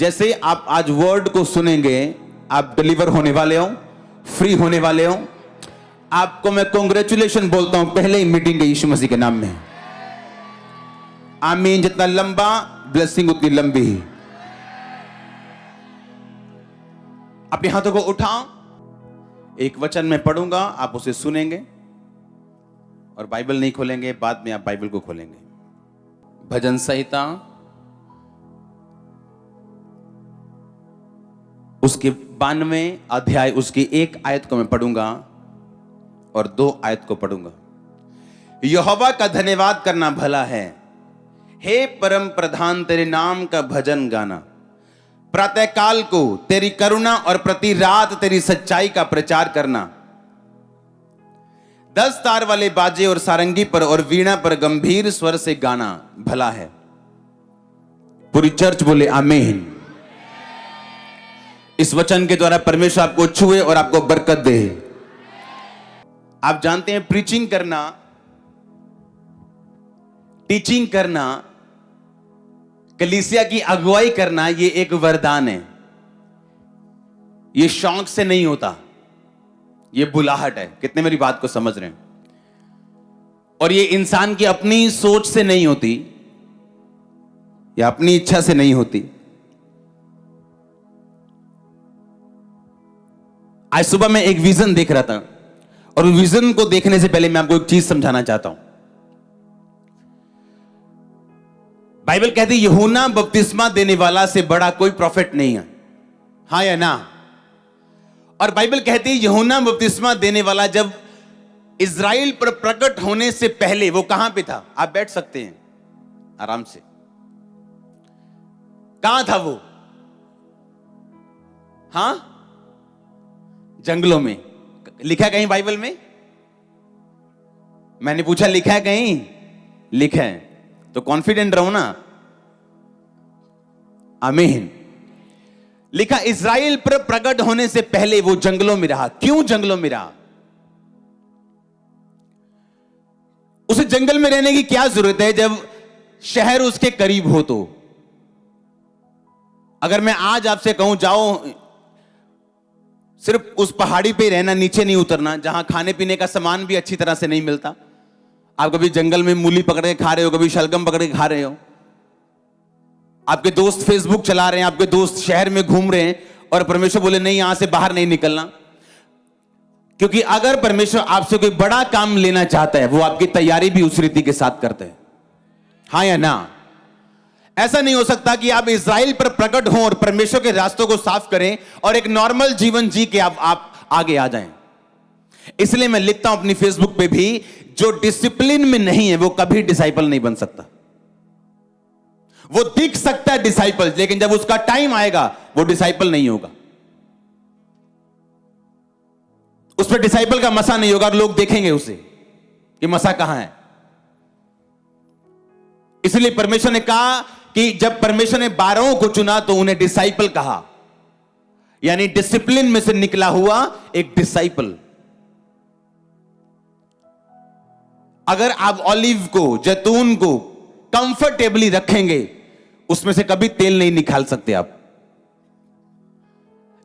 जैसे आप आज वर्ड को सुनेंगे, आप डिलीवर होने वाले हो, फ्री होने वाले हो। आपको मैं कांग्रेचुलेशन बोलता हूं पहले ही मीटिंग के यीशु मसीह के नाम में। आमीन। जितना लंबा ब्लेसिंग उतनी लंबी ही। अपने हाथों को उठाओ, एक वचन में पढ़ूंगा, आप उसे सुनेंगे और बाइबल नहीं खोलेंगे, बाद में आप बाइबल को खोलेंगे। भजन संहिता उसके 92 अध्याय उसकी 1 आयत को मैं पढ़ूंगा और 2 आयत को पढ़ूंगा। यहोवा का धन्यवाद करना भला है, हे परम प्रधान तेरे नाम का भजन गाना। प्रातःकाल को तेरी करुणा और प्रति रात तेरी सच्चाई का प्रचार करना। 10 तार वाले बाजे और सारंगी पर और वीणा पर गंभीर स्वर से गाना भला है। पूरी चर्च बोले आमीन। इस वचन के द्वारा परमेश्वर आपको छुए और आपको बरकत दे। आप जानते हैं प्रीचिंग करना, टीचिंग करना, कलीसिया की अगुवाई करना, ये एक वरदान है। ये शौक से नहीं होता, ये बुलाहट है। कितने मेरी बात को समझ रहे हैं? और ये इंसान की अपनी सोच से नहीं होती या अपनी इच्छा से नहीं होती। आज सुबह मैं एक विजन देख रहा था और विजन को देखने से पहले मैं आपको एक चीज समझाना चाहता हूं। बाइबल कहती है यूहन्ना बपतिस्मा देने वाला से बड़ा कोई प्रॉफिट नहीं है। हाँ या ना? और बाइबल कहती है यूहन्ना बपतिस्मा देने वाला जब इज़राइल पर प्रकट होने से पहले वो कहां पे था? आप बैठ सकते हैं आराम से। कहां था वो? हां, जंगलों में। लिखा है कहीं बाइबल में? मैंने पूछा लिखा है कहीं? लिखा है तो कॉन्फिडेंट रहो ना। आमीन। लिखा इज़राइल पर प्रकट होने से पहले वो जंगलों में रहा। क्यों जंगलों में रहा? उसे जंगल में रहने की क्या जरूरत है जब शहर उसके करीब हो? तो अगर मैं आज आपसे कहूं जाओ सिर्फ उस पहाड़ी पे रहना, नीचे नहीं उतरना, जहां खाने पीने का सामान भी अच्छी तरह से नहीं मिलता। आप कभी जंगल में मूली पकड़ के खा रहे हो, कभी शलगम पकड़ के खा रहे हो। आपके दोस्त फेसबुक चला रहे हैं, आपके दोस्त शहर में घूम रहे हैं और परमेश्वर बोले नहीं, यहां से बाहर नहीं निकलना। क्योंकि अगर परमेश्वर आपसे कोई बड़ा काम लेना चाहता है, वो आपकी तैयारी भी उस रीति के साथ करते हैं। हाँ या ना? ऐसा नहीं हो सकता कि आप इज़राइल पर प्रकट हों और परमेश्वर के रास्तों को साफ करें और एक नॉर्मल जीवन जी के आप आगे आ जाएं। इसलिए मैं लिखता हूं अपनी फेसबुक पे भी, जो डिसिप्लिन में नहीं है वो कभी डिसाइपल नहीं बन सकता। वो दिख सकता है डिसाइपल, लेकिन जब उसका टाइम आएगा वो डिसाइपल नहीं होगा। उस पर डिसाइपल का मसा नहीं होगा और लोग देखेंगे उसे कि मसा कहां है। इसलिए परमेश्वर ने कहा कि जब परमेश्वर ने 12 को चुना तो उन्हें डिसाइपल कहा, यानी डिसिप्लिन में से निकला हुआ एक डिसाइपल। अगर आप ऑलिव को, जैतून को कंफर्टेबली रखेंगे, उसमें से कभी तेल नहीं निकाल सकते आप।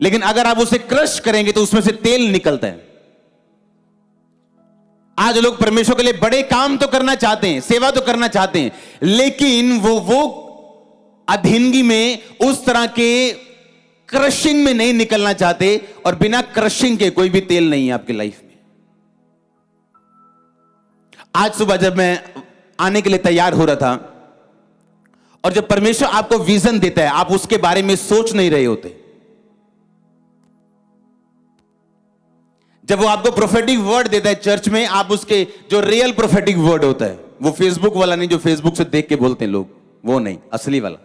लेकिन अगर आप उसे क्रश करेंगे तो उसमें से तेल निकलता है। आज लोग परमेश्वर के लिए बड़े काम तो करना चाहते हैं, सेवा तो करना चाहते हैं, लेकिन वो अधीनगी में, उस तरह के क्रशिंग में नहीं निकलना चाहते। और बिना क्रशिंग के कोई भी तेल नहीं है आपकी लाइफ में। आज सुबह जब मैं आने के लिए तैयार हो रहा था और जब परमेश्वर आपको विजन देता है, आप उसके बारे में सोच नहीं रहे होते। जब वो आपको प्रोफेटिक वर्ड देता है चर्च में, आप उसके जो रियल प्रोफेटिक वर्ड होता है, वो फेसबुक वाला नहीं जो फेसबुक से देख के बोलते हैं लोग, वो नहीं, असली वाला।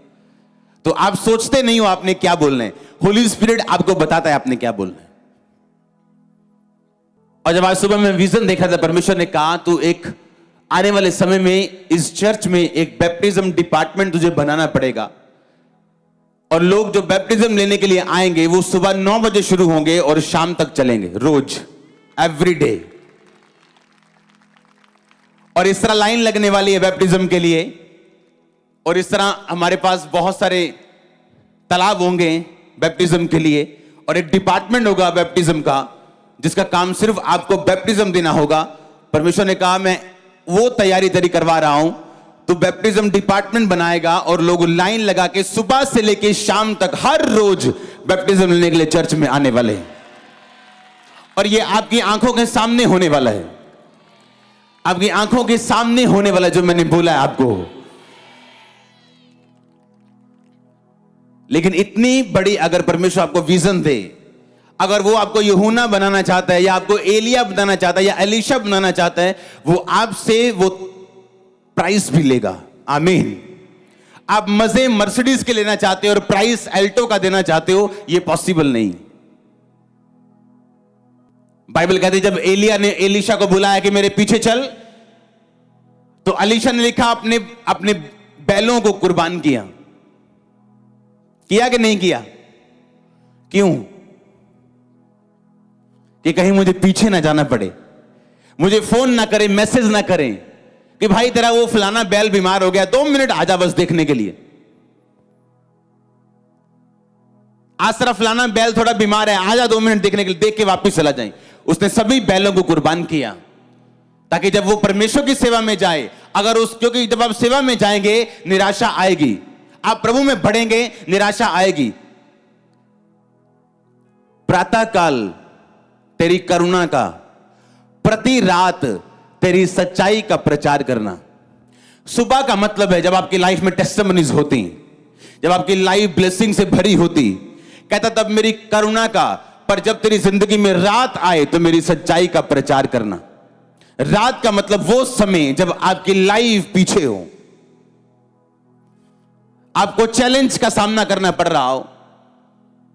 तो आप सोचते नहीं हो आपने क्या बोलना है, होली स्पिरिट आपको बताता है आपने क्या बोलना है। और जब आज सुबह मैं विजन देखा था, परमेश्वर ने कहा तू एक आने वाले समय में इस चर्च में एक बैप्टिज्म डिपार्टमेंट तुझे बनाना पड़ेगा। और लोग जो बैप्टिज्म लेने के लिए आएंगे वो सुबह 9 बजे शुरू होंगे और शाम तक चलेंगे, रोज, एवरी डे। और इस तरह लाइन लगने वाली है बैप्टिज्म के लिए। और इस तरह हमारे पास बहुत सारे तालाब होंगे बैप्टिज्म के लिए, और एक डिपार्टमेंट होगा बैप्टिज्म का जिसका काम सिर्फ आपको बैप्टिज्म देना होगा। परमेश्वर ने कहा मैं वो तैयारी करवा रहा हूं, तो बैप्टिज्म डिपार्टमेंट बनाएगा और लोग लाइन लगा के सुबह से लेके शाम तक हर रोज बैप्टिज्म लेने के लिए चर्च में आने वाले हैं। और ये आपकी आंखों के सामने होने वाला है, आपकी आंखों के सामने होने वाला जो मैंने बोला है आपको। लेकिन इतनी बड़ी अगर परमेश्वर आपको विजन दे, अगर वो आपको यूहन्ना बनाना चाहता है या आपको एलिया बनाना चाहता है या एलीशा बनाना चाहता है, वो आपसे वो प्राइस भी लेगा। आमीन। आप मजे मर्सिडीज के लेना चाहते हो और प्राइस एल्टो का देना चाहते हो, ये पॉसिबल नहीं। बाइबल कहती है जब एलिया ने एलीशा को बुलाया कि मेरे पीछे चल, तो एलीशा ने लिखा अपने अपने बैलों को कुर्बान किया कि नहीं किया? क्यों? कि कहीं मुझे पीछे ना जाना पड़े, मुझे फोन ना करे, मैसेज ना करें कि भाई तेरा वो फलाना बैल बीमार हो गया, 2 मिनट आजा बस देखने के लिए। आज तेरा फलाना बैल थोड़ा बीमार है, आजा 2 मिनट देखने के लिए, देख के वापस चला जाए। उसने सभी बैलों को कुर्बान किया ताकि जब वो परमेश्वर की सेवा में जाए, क्योंकि जब आप सेवा में जाएंगे निराशा आएगी, आप प्रभु में बढ़ेंगे निराशा आएगी। प्रातः काल तेरी करुणा का, प्रति रात तेरी सच्चाई का प्रचार करना। सुबह का मतलब है जब आपकी लाइफ में टेस्टिमनीज होती, जब आपकी लाइफ ब्लेसिंग से भरी होती। कहता तब मेरी करुणा का, पर जब तेरी जिंदगी में रात आए तो मेरी सच्चाई का प्रचार करना। रात का मतलब वो समय जब आपकी लाइफ पीछे हो, आपको चैलेंज का सामना करना पड़ रहा हो,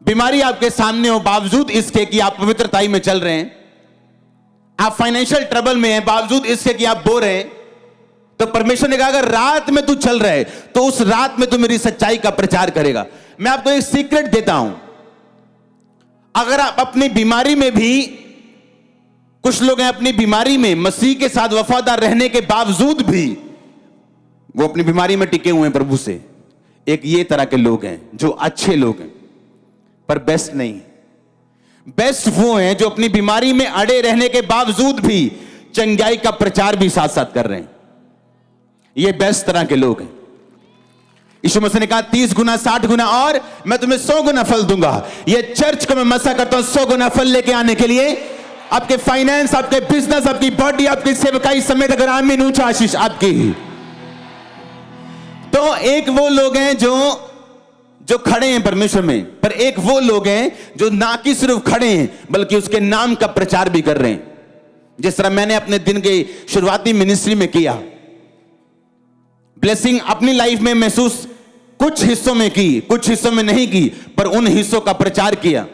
बीमारी आपके सामने हो बावजूद इसके कि आप पवित्रताई में चल रहे हैं, आप फाइनेंशियल ट्रबल में हैं बावजूद इसके कि आप बोर हैं, तो परमेश्वर ने कहा अगर रात में तू चल रहा है तो उस रात में तू मेरी सच्चाई का प्रचार करेगा। मैं आपको एक सीक्रेट देता हूं, अगर आप अपनी बीमारी में भी, कुछ लोग हैं अपनी बीमारी में मसीह के साथ वफादार रहने के बावजूद भी वो अपनी बीमारी में टिके हुए हैं प्रभु से। एक ये तरह के लोग हैं जो अच्छे लोग हैं पर बेस्ट नहीं। बेस्ट वो हैं जो अपनी बीमारी में अड़े रहने के बावजूद भी चंगाई का प्रचार भी साथ साथ कर रहे हैं। ये बेस्ट तरह के लोग हैं। यीशु मसीह ने कहा 30 गुना 60 गुना और मैं तुम्हें 100 गुना फल दूंगा। ये चर्च को मैं मसा करता हूं 100 गुना फल लेके आने के लिए। आपके फाइनेंस, आपके बिजनेस, आपकी बॉडी, आपकी सेवकाई समेत अगर आमीन ऊंचा आशीष आपकी ही। तो एक वो लोग हैं जो खड़े हैं परमेश्वर में, पर एक वो लोग हैं जो ना कि सिर्फ खड़े हैं बल्कि उसके नाम का प्रचार भी कर रहे हैं। जिस तरह मैंने अपने दिन के शुरुआती मिनिस्ट्री में किया, ब्लेसिंग अपनी लाइफ में महसूस कुछ हिस्सों में की, कुछ हिस्सों में नहीं की, पर उन हिस्सों का प्रचार किया।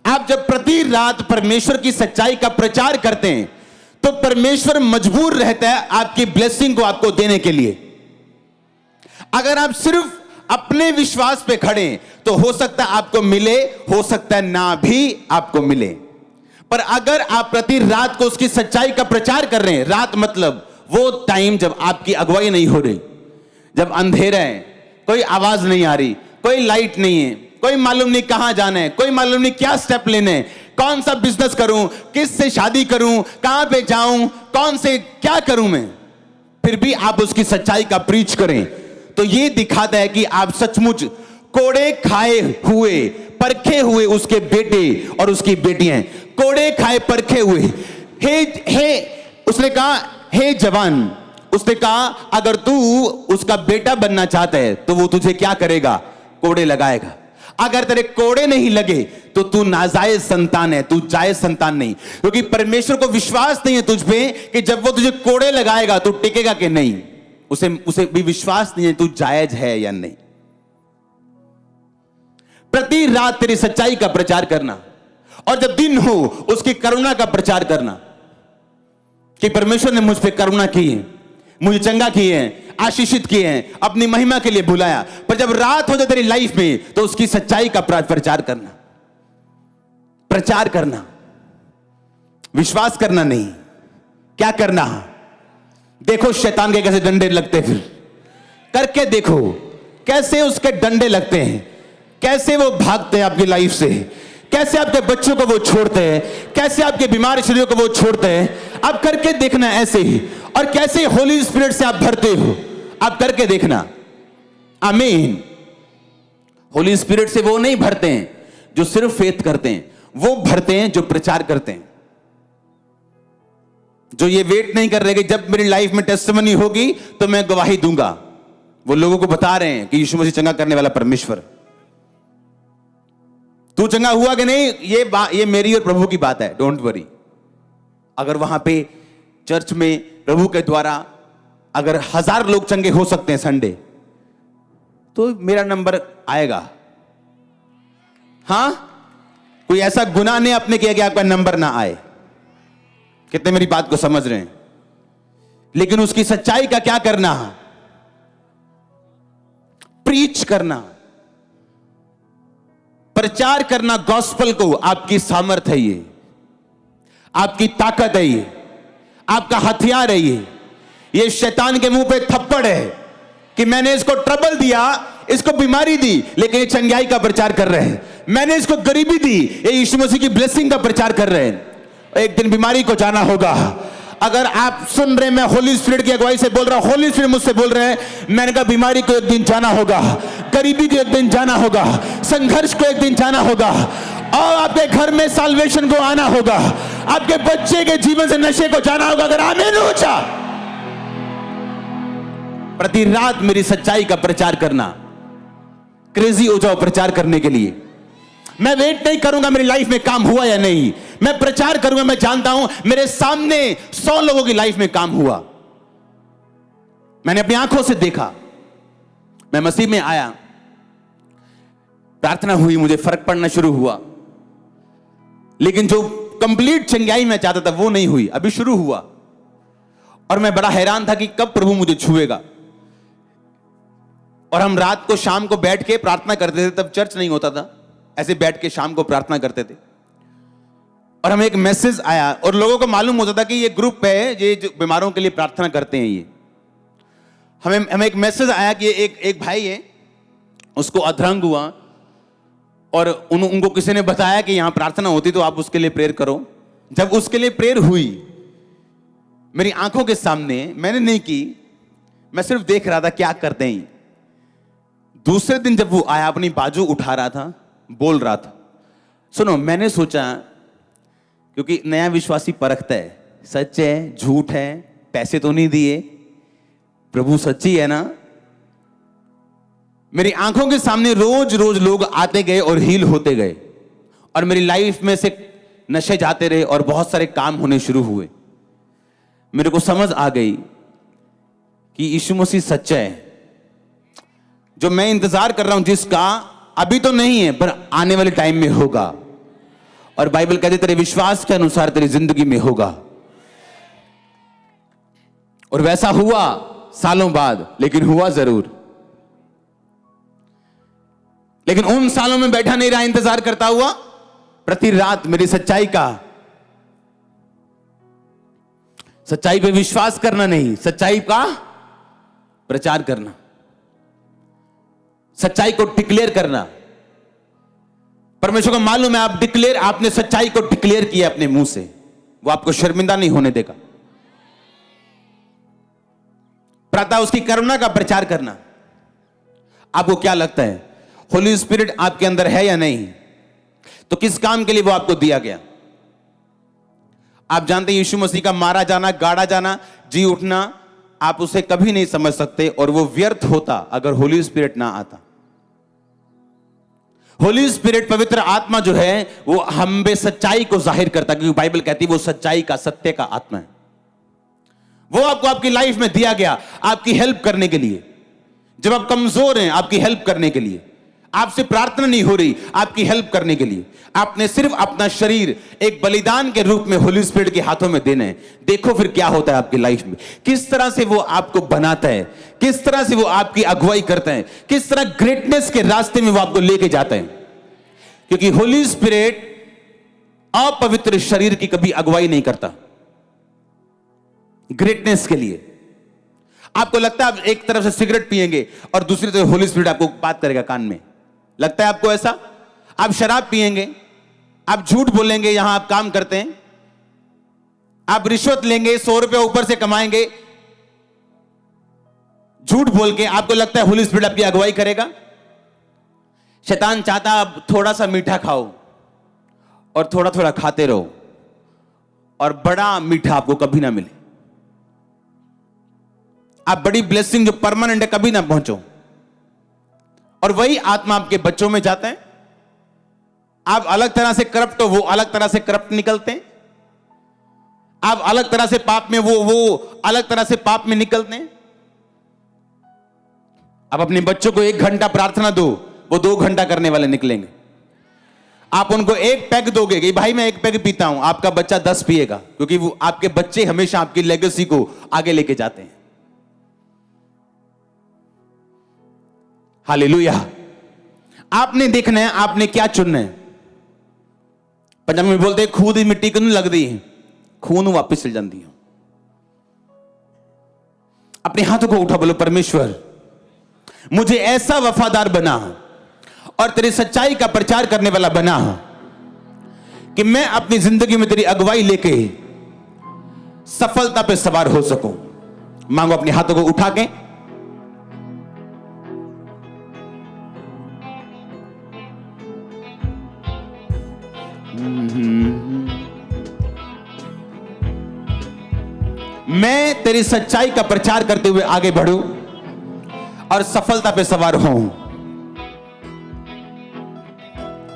आप जब प्रति रात परमेश्वर की सच्चाई का प्रचार करते हैं तो परमेश्वर मजबूर रहता है आपकी ब्लेसिंग को आपको देने के लिए। अगर आप सिर्फ अपने विश्वास पे खड़े तो हो सकता है आपको मिले, हो सकता है ना भी आपको मिले। पर अगर आप प्रति रात को उसकी सच्चाई का प्रचार कर रहे हैं, रात मतलब वो टाइम जब आपकी अगुवाई नहीं हो रही, जब अंधेरा है, कोई आवाज नहीं आ रही, कोई लाइट नहीं है, कोई मालूम नहीं कहां जाना है, कोई मालूम नहीं क्या स्टेप लेने, कौन सा बिजनेस करूं, किस से शादी करूं, कहां पे जाऊं, कौन से क्या करूं मैं, फिर भी आप उसकी सच्चाई का प्रीच करें तो ये दिखाता है कि आप सचमुच कोड़े खाए हुए, परखे हुए उसके बेटे और उसकी बेटियां हैं। कोड़े खाए परखे हुए। हे उसने कहा हे जवान, उसने कहा अगर तू उसका बेटा बनना चाहता है तो वो तुझे क्या करेगा? कोड़े लगाएगा। अगर तेरे कोड़े नहीं लगे तो तू नाजायज संतान है, तू जायज संतान नहीं, क्योंकि परमेश्वर को विश्वास नहीं है तुझ पे कि जब वो तुझे कोड़े लगाएगा तो टिकेगा कि नहीं। उसे भी विश्वास नहीं है तू जायज है या नहीं। प्रति रात तेरी सच्चाई का प्रचार करना और जब दिन हो उसकी करुणा का प्रचार करना कि परमेश्वर ने मुझ पे करुणा की है, मुझे चंगा किए हैं, आशीषित किए हैं, अपनी महिमा के लिए बुलाया। पर जब रात हो जाए तेरी लाइफ में तो उसकी सच्चाई का प्रचार करना, प्रचार करना, विश्वास करना नहीं। क्या करना? देखो शैतान के कैसे डंडे लगते, फिर करके देखो कैसे उसके डंडे लगते हैं। कैसे वो भागते हैं आपकी लाइफ से, कैसे आपके बच्चों को वो छोड़ते हैं, कैसे आपके बीमार शरीरों को वो छोड़ते हैं। आप करके देखना ऐसे ही, और कैसे होली स्पिरिट से आप भरते हो, आप करके देखना। आमीन। होली स्पिरिट से वो नहीं भरते हैं जो सिर्फ फेथ करते हैं, वो भरते हैं जो प्रचार करते हैं, जो ये वेट नहीं कर रहे कि जब मेरी लाइफ में टेस्टिमनी होगी तो मैं गवाही दूंगा। वो लोगों को बता रहे हैं कि यीशु मसीह चंगा करने वाला परमेश्वर। तू चंगा हुआ कि नहीं, ये मेरी और प्रभु की बात है, डोंट वरी। अगर वहां पे चर्च में प्रभु के द्वारा अगर 1000 लोग चंगे हो सकते हैं संडे, तो मेरा नंबर आएगा। हां, कोई ऐसा गुनाह नहीं आपने किया कि आपका नंबर ना आए। कितने मेरी बात को समझ रहे हैं? लेकिन उसकी सच्चाई का क्या करना, प्रीच करना, प्रचार करना गॉस्पेल को आपकी सामर्थ है, ये आपकी ताकत है, ये आपका हथियार है। ये शैतान के मुंह पे थप्पड़ है कि मैंने इसको ट्रबल दिया, इसको बीमारी दी, लेकिन ये चंगाई का प्रचार कर रहे हैं। मैंने इसको गरीबी दी, ये यीशु मसीह की ब्लेसिंग का प्रचार कर रहे हैं। एक दिन बीमारी को जाना होगा। अगर आप सुन रहे, मैं होली स्पिरिट की अगुवाई से बोल रहा हूं, होली स्पिरिट मुझसे बोल रहे हैं, मैंने कहा बीमारी को एक दिन जाना होगा, गरीबी को एक दिन जाना होगा, संघर्ष को एक दिन जाना होगा, और आपके घर में साल्वेशन को आना होगा, आपके बच्चे के जीवन से नशे को जाना होगा। अगर आमीन ऊंचा, प्रति रात मेरी सच्चाई का प्रचार करना, क्रेजी हो जाओ प्रचार करने के लिए। मैं वेट नहीं करूंगा मेरी लाइफ में काम हुआ या नहीं, मैं प्रचार करूंगा। मैं जानता हूं मेरे सामने 100 लोगों की लाइफ में काम हुआ, मैंने अपनी आंखों से देखा। मैं मसीह में आया, प्रार्थना हुई, मुझे फर्क पड़ना शुरू हुआ, लेकिन जो कंप्लीट चंगाई मैं चाहता था वो नहीं हुई, अभी शुरू हुआ। और मैं बड़ा हैरान था कि कब प्रभु मुझे छुएगा। और हम रात को शाम को बैठ के प्रार्थना करते थे, तब चर्च नहीं होता था, ऐसे बैठ के शाम को प्रार्थना करते थे। और हमें एक मैसेज आया, और लोगों को मालूम होता था कि ये ग्रुप है, ये जो बीमारों के लिए प्रार्थना करते हैं। ये हमें एक मैसेज आया कि एक भाई है, उसको अधरंग हुआ, और उनको किसी ने बताया कि यहां प्रार्थना होती तो आप उसके लिए प्रेयर करो। जब उसके लिए प्रेयर हुई मेरी आंखों के सामने, मैंने नहीं की, मैं सिर्फ देख रहा था क्या करते हैं। दूसरे दिन जब वो आया, अपनी बाजू उठा रहा था, बोल रहा था। सुनो, मैंने सोचा, क्योंकि नया विश्वासी परखता है, सच है झूठ है, पैसे तो नहीं दिए, प्रभु सच्ची है ना। मेरी आंखों के सामने रोज रोज लोग आते गए और हील होते गए, और मेरी लाइफ में से नशे जाते रहे और बहुत सारे काम होने शुरू हुए। मेरे को समझ आ गई कि यीशु मसीह सच्चा है। जो मैं इंतजार कर रहा हूं, जिसका अभी तो नहीं है पर आने वाले टाइम में होगा। और बाइबल कहते तेरे विश्वास के अनुसार तेरी जिंदगी में होगा। और वैसा हुआ सालों बाद, लेकिन हुआ जरूर। लेकिन उन सालों में बैठा नहीं रहा इंतजार करता हुआ, प्रति रात मेरी सच्चाई पे विश्वास करना नहीं, सच्चाई का प्रचार करना, सच्चाई को डिक्लेयर करना। परमेश्वर को मालूम है आपने सच्चाई को डिक्लेयर किया अपने मुंह से, वो आपको शर्मिंदा नहीं होने देगा। प्रातः उसकी करुणा का प्रचार करना। आपको क्या लगता है, होली स्पिरिट आपके अंदर है या नहीं? तो किस काम के लिए वो आपको दिया गया? आप जानते हैं यीशु मसीह का मारा जाना, गाड़ा जाना, जी उठना, आप उसे कभी नहीं समझ सकते, और वो व्यर्थ होता अगर होली स्पिरिट ना आता। होली स्पिरिट, पवित्र आत्मा जो है, वो हम में सच्चाई को जाहिर करता है, क्योंकि बाइबल कहती है वो सच्चाई का, सत्य का आत्मा है। वो आपको आपकी लाइफ में दिया गया आपकी हेल्प करने के लिए। जब आप कमजोर हैं, आपकी हेल्प करने के लिए। आपसे प्रार्थना नहीं हो रही, आपकी हेल्प करने के लिए। आपने सिर्फ अपना शरीर एक बलिदान के रूप में होली स्पिरिट के हाथों में देना है। देखो फिर क्या होता है आपकी लाइफ में, किस तरह से वो आपको बनाता है, किस तरह से वो आपकी अगुवाई करता है, किस तरह ग्रेटनेस के रास्ते में वो आपको लेके जाता है। क्योंकि होली स्पिरिट अपवित्र शरीर की कभी अगुवाई नहीं करता ग्रेटनेस के लिए। आपको लगता है आप एक तरफ से सिगरेट पिएंगे और दूसरी तरफ होली स्पिरिट आपको बात करेगा कान में, लगता है आपको ऐसा? आप शराब पिएंगे, आप झूठ बोलेंगे यहां आप काम करते हैं, आप रिश्वत लेंगे, 100 रुपया ऊपर से कमाएंगे झूठ बोल के, आपको लगता है होली स्पिरिट आपकी अगुवाई करेगा? शैतान चाहता आप थोड़ा सा मीठा खाओ और थोड़ा थोड़ा खाते रहो और बड़ा मीठा आपको कभी ना मिले। आप बड़ी ब्लेसिंग जो परमानेंट है कभी ना पहुंचो। और वही आत्मा आपके बच्चों में जाता है। आप अलग तरह से करप्ट हो, वो अलग तरह से करप्ट निकलते हैं। आप अलग तरह से पाप में, वो अलग तरह से पाप में निकलते हैं। आप अपने बच्चों को 1 घंटा प्रार्थना दो, वो 2 घंटा करने वाले निकलेंगे। आप उनको 1 पैग दोगे कि भाई मैं 1 पैग पीता हूं, आपका बच्चा 10 पिएगा, क्योंकि वो आपके बच्चे हमेशा आपकी लेगेसी को आगे लेके जाते हैं। हालेलुया। आपने देखना है आपने क्या चुनना है। पंजाबी में बोलते हैं खूह दी मिट्टी क्यों नहीं लगती, खूह ਨੂੰ वापस चल जाती है। अपने हाथों को उठा, बोलो परमेश्वर मुझे ऐसा वफादार बना और तेरी सच्चाई का प्रचार करने वाला बना कि मैं अपनी जिंदगी में तेरी अगुवाई लेके सफलता पे सवार हो सकूं। मांगो अपने हाथों को उठा के। मैं तेरी सच्चाई का प्रचार करते हुए आगे बढ़ूं और सफलता पे सवार हूं।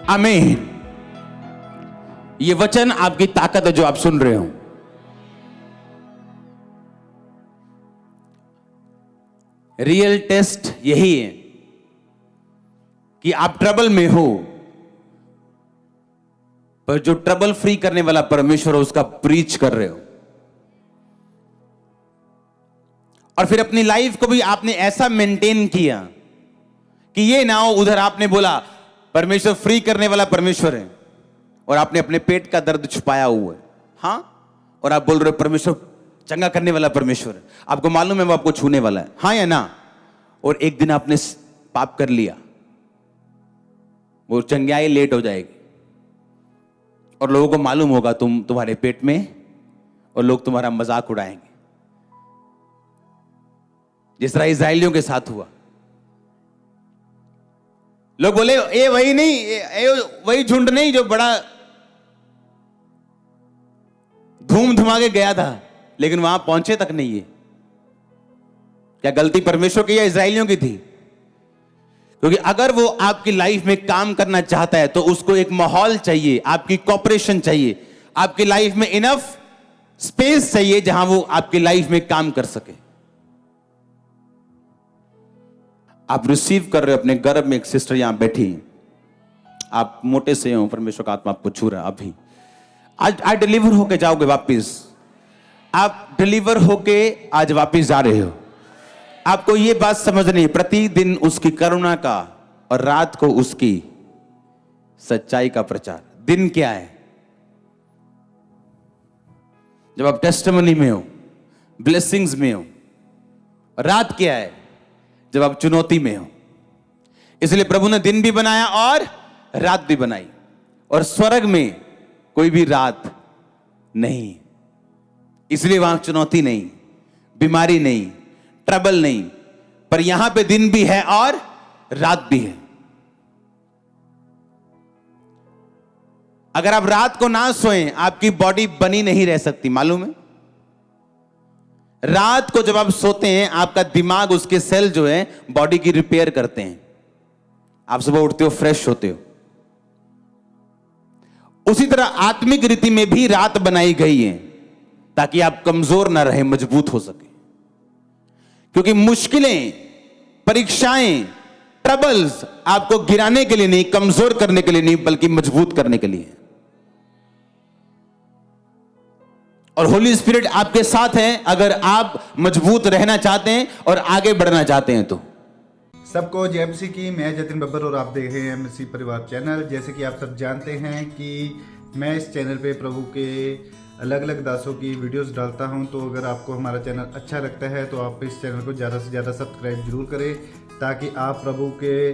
आमीन। ये वचन आपकी ताकत है जो आप सुन रहे हो। रियल टेस्ट यही है कि आप ट्रबल में हो, पर जो ट्रबल फ्री करने वाला परमेश्वर है उसका प्रीच कर रहे हो। और फिर अपनी लाइफ को भी आपने ऐसा मेंटेन किया कि ये ना हो उधर आपने बोला परमेश्वर फ्री करने वाला परमेश्वर है और आपने अपने पेट का दर्द छुपाया हुआ है। हां, और आप बोल रहे हो परमेश्वर चंगा करने वाला परमेश्वर है। आपको मालूम है वो आपको छूने वाला है, हां या ना? और एक दिन आपने पाप कर लिया, वो चंगाई लेट हो जाएगी और लोगों को मालूम होगा तुम्हारे पेट में, और लोग तुम्हारा मजाक उड़ाएंगे, जिस तरह इस्राएलियों के साथ हुआ। लोग बोले ये वही नहीं, ये वही झुंड नहीं जो बड़ा धूम धुमा के गया था लेकिन वहां पहुंचे तक नहीं है। क्या गलती परमेश्वर की या इस्राएलियों की थी? क्योंकि अगर वो आपकी लाइफ में काम करना चाहता है तो उसको एक माहौल चाहिए, आपकी कॉपरेशन चाहिए, आपकी लाइफ में इनफ स्पेस चाहिए जहां वो आपकी लाइफ में काम कर सके। आप रिसीव कर रहे हो अपने गर्भ में एक सिस्टर यहां बैठी, आप मोटे से हो, परमेश्वर का आत्मा आपको छू रहा है अभी। आज डिलीवर होके जाओगे वापिस। आप डिलीवर होके आज वापिस जा रहे हो। आपको यह बात समझनी है, प्रतिदिन उसकी करुणा का और रात को उसकी सच्चाई का प्रचार। दिन क्या है? जब आप टेस्टिमनी में हो, ब्लेसिंग्स में हो। रात क्या है? जब आप चुनौती में हो। इसलिए प्रभु ने दिन भी बनाया और रात भी बनाई, और स्वर्ग में कोई भी रात नहीं, इसलिए वहां चुनौती नहीं, बीमारी नहीं, ट्रबल नहीं, पर यहां पे दिन भी है और रात भी है। अगर आप रात को ना सोएं आपकी बॉडी बनी नहीं रह सकती, मालूम है? रात को जब आप सोते हैं आपका दिमाग, उसके सेल जो है बॉडी की रिपेयर करते हैं, आप सुबह उठते हो फ्रेश होते हो। उसी तरह आत्मिक रीति में भी रात बनाई गई है ताकि आप कमजोर ना रहे, मजबूत हो सके। क्योंकि मुश्किलें, परीक्षाएं, ट्रबल्स आपको गिराने के लिए नहीं, कमजोर करने के लिए नहीं, बल्कि मजबूत करने के लिए। और होली स्पिरिट आपके साथ है अगर आप मजबूत रहना चाहते हैं और आगे बढ़ना चाहते हैं तो। सबको जय मसीह की। मैं जतिन बब्बर और आप देख रहे हैं मसीह परिवार चैनल। जैसे कि आप सब जानते हैं कि मैं इस चैनल पे प्रभु के अलग अलग दासों की वीडियोस डालता हूं, तो अगर आपको हमारा चैनल अच्छा लगता है तो आप इस चैनल को ज़्यादा से ज़्यादा सब्सक्राइब जरूर करें ताकि आप प्रभु के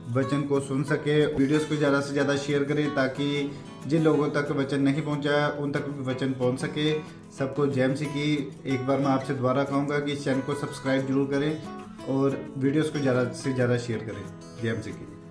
वचन को सुन सके। वीडियोस को ज़्यादा से ज़्यादा शेयर करें ताकि जिन लोगों तक वचन नहीं पहुंचा उन तक भी वचन पहुंच सके। सबको जय मसीह की। एक बार मैं आपसे दोबारा कहूँगा कि इस चैनल को सब्सक्राइब जरूर करें और वीडियोस को ज़्यादा से ज़्यादा शेयर करें। जय मसीह की।